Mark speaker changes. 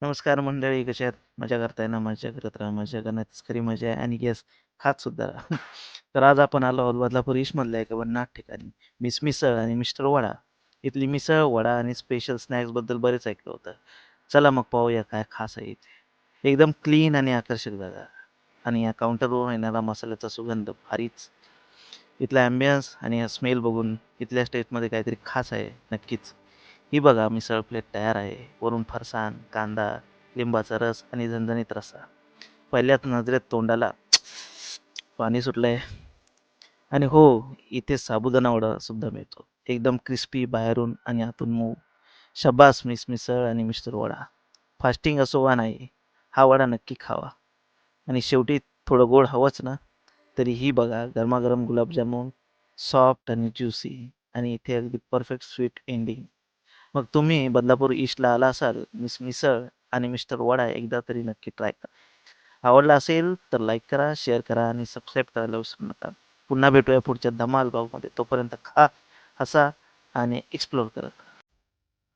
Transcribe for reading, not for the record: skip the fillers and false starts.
Speaker 1: नमस्कार मंडळी, कशा आहेत? मजा करताय ना? मजा करत राहा. मजा करण्यातच खरी मजा आहे आणि येस, खात सुद्धा राहा. तर आज आपण आलो आहोत बदलापूर ईस्टमधल्या एका भन्नाट ठिकाणी. मिस मिसळ आणि मिस्टर वडा. इथली मिसळ, वडा आणि स्पेशल स्नॅक्सबद्दल बरेच ऐकलं होतं. चला मग पाहूया काय खास आहे इथे. एकदम क्लीन आणि आकर्षक जागा आणि या काउंटरवर येणारा मसाल्याचा सुगंध भारीच. इथला ॲम्बियन्स आणि हा स्मेल बघून इथल्या स्टेटमध्ये काहीतरी खास आहे नक्कीच. ही बघा मिसळ प्लेट तयार आहे. वरून फरसाण, कांदा, लिंबाचा रस आणि झणझणीत रस्सा. पहिल्याच नजरेत तोंडाला पाणी सुटलंय. आणि हो, इथे साबुदाणा वडा सुद्धा मिळतो. एकदम क्रिस्पी बाहेरून आणि आतून मऊ. शब्बास मिस मिसळ आणि मिस्टर वडा. फास्टिंग असो वा नाही, हा वडा नक्की खावा. आणि शेवटी थोडं गोड हवंच ना, तरीही बघा गरमागरम गुलाबजामुन, सॉफ्ट आणि ज्युसी आणि इथे अगदी परफेक्ट स्वीट एंडिंग. मग तुम्ही बदलापूर ईस्टला आला असाल, मिस मिसळ आणि मिस्टर वडा एकदा तरी नक्की ट्राय करा. आवडला असेल तर लाईक करा, शेअर करा आणि सबस्क्राईब करायला विसरू नका. पुन्हा भेटूया पुढच्या धमाल ब्लॉगमध्ये. तोपर्यंत खा, हसा आणि एक्सप्लोर करा.